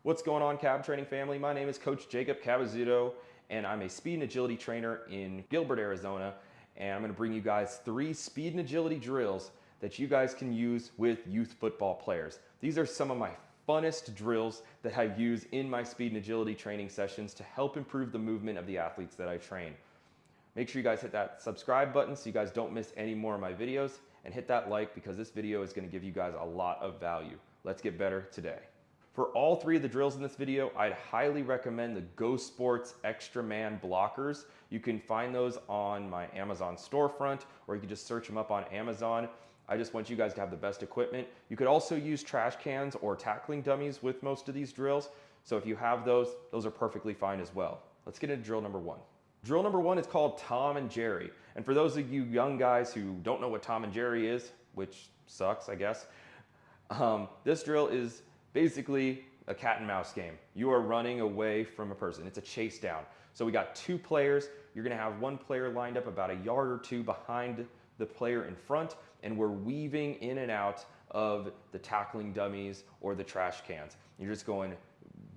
What's going on, Cab Training family? My name is Coach Jacob Cabazzuto, and I'm a speed and agility trainer in Gilbert, Arizona. And I'm going to bring you guys 3 speed and agility drills that you guys can use with youth football players. These are some of my funnest drills that I use in my speed and agility training sessions to help improve the movement of the athletes that I train. Make sure you guys hit that subscribe button so you guys don't miss any more of my videos, and hit that like because this video is going to give you guys a lot of value. Let's get better today. For all 3 of the drills in this video, I'd highly recommend the Go Sports Extra Man blockers. You can find those on my Amazon storefront, or you can just search them up on Amazon. I just want you guys to have the best equipment. You could also use trash cans or tackling dummies with most of these drills. So if you have those are perfectly fine as well. Let's get into drill number 1. Drill number 1 is called Tom and Jerry. And for those of you young guys who don't know what Tom and Jerry is, which sucks, I guess, this drill is basically a cat and mouse game. You are running away from a person. It's a chase down. So we got 2 players. You're gonna have one player lined up about a yard or 2 behind the player in front, and we're weaving in and out of the tackling dummies or the trash cans. You're just going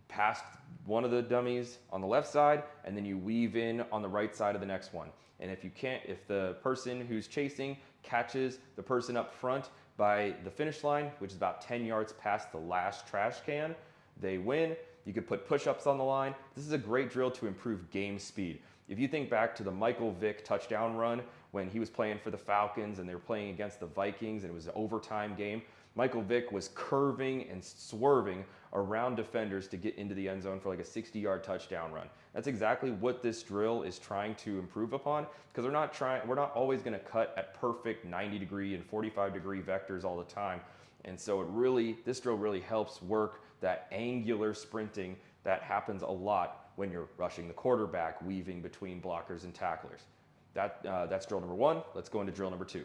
past one of the dummies on the left side, and then you weave in on the right side of the next one. And if the person who's chasing catches the person up front by the finish line, which is about 10 yards past the last trash can, they win. You could put push-ups on the line. This is a great drill to improve game speed. If you think back to the Michael Vick touchdown run when he was playing for the Falcons and they were playing against the Vikings and it was an overtime game, Michael Vick was curving and swerving around defenders to get into the end zone for like a 60-yard touchdown run. That's exactly what this drill is trying to improve upon, because we're not always going to cut at perfect 90-degree and 45-degree vectors all the time. And so this drill really helps work that angular sprinting that happens a lot when you're rushing the quarterback, weaving between blockers and tacklers. That's drill number 1. Let's go into drill number 2.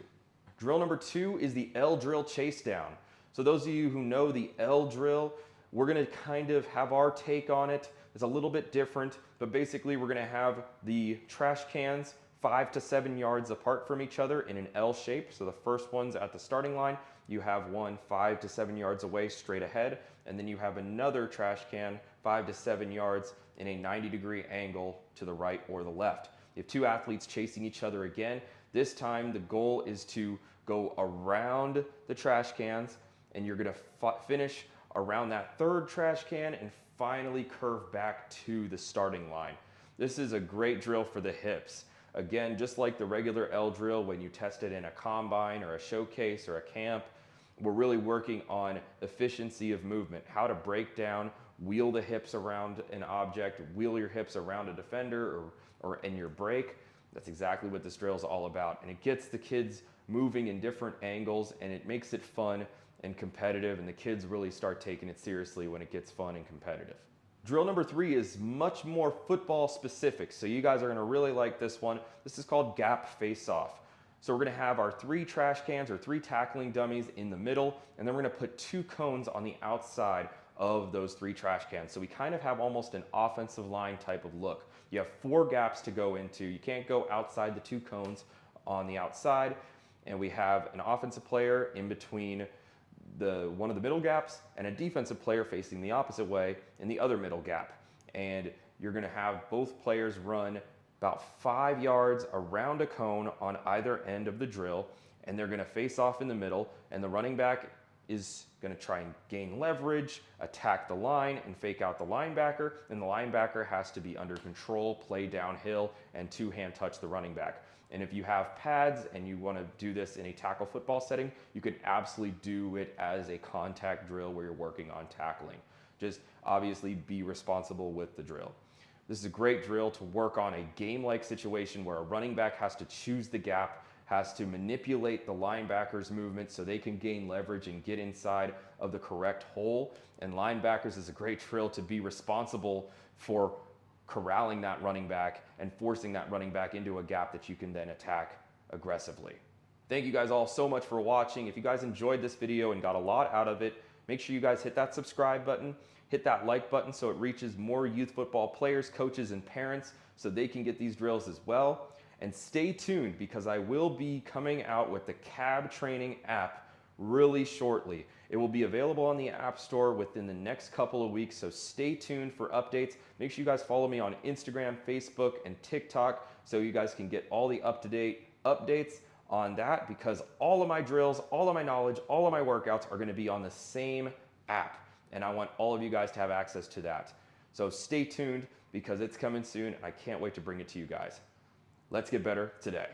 Drill number 2 is the L drill chase down. So those of you who know the L drill, we're gonna kind of have our take on it. It's a little bit different, but basically we're gonna have the trash cans 5 to 7 yards apart from each other in an L shape. So the first one's at the starting line. You have one 5 to 7 yards away straight ahead, and then you have another trash can 5 to 7 yards in a 90-degree angle to the right or the left. You have 2 athletes chasing each other again. This time the goal is to go around the trash cans, and you're gonna finish around that 3rd trash can and finally curve back to the starting line. This is a great drill for the hips. Again, just like the regular L drill when you test it in a combine or a showcase or a camp, we're really working on efficiency of movement, how to break down, wheel the hips around an object, wheel your hips around a defender or in your break. That's exactly what this drill is all about. And it gets the kids moving in different angles, and it makes it fun and competitive, and the kids really start taking it seriously when it gets fun and competitive. Drill number 3 is much more football specific, so you guys are gonna really like this one. This is called gap face-off. So we're gonna have our 3 trash cans or 3 tackling dummies in the middle, and then we're gonna put 2 cones on the outside of those 3 trash cans. So we kind of have almost an offensive line type of look. You have 4 gaps to go into. You can't go outside the 2 cones on the outside, and we have an offensive player in between one of the middle gaps and a defensive player facing the opposite way in the other middle gap. And you're gonna have both players run about 5 yards around a cone on either end of the drill, and they're gonna face off in the middle, and the running back is gonna try and gain leverage, attack the line, and fake out the linebacker, and the linebacker has to be under control, play downhill, and 2-hand touch the running back. And if you have pads and you wanna do this in a tackle football setting, you can absolutely do it as a contact drill where you're working on tackling. Just obviously be responsible with the drill. This is a great drill to work on a game-like situation where a running back has to choose the gap, has to manipulate the linebacker's movement so they can gain leverage and get inside of the correct hole. And linebackers is a great drill to be responsible for corralling that running back and forcing that running back into a gap that you can then attack aggressively. Thank you guys all so much for watching. If you guys enjoyed this video and got a lot out of it, make sure you guys hit that subscribe button, hit that like button so it reaches more youth football players, coaches, and parents so they can get these drills as well. And stay tuned because I will be coming out with the Cab Training app really shortly. It will be available on the App Store within the next couple of weeks, so stay tuned for updates. Make sure you guys follow me on Instagram, Facebook, and TikTok so you guys can get all the up-to-date updates on that, because all of my drills, all of my knowledge, all of my workouts are gonna be on the same app, and I want all of you guys to have access to that. So stay tuned because it's coming soon, and I can't wait to bring it to you guys. Let's get better today.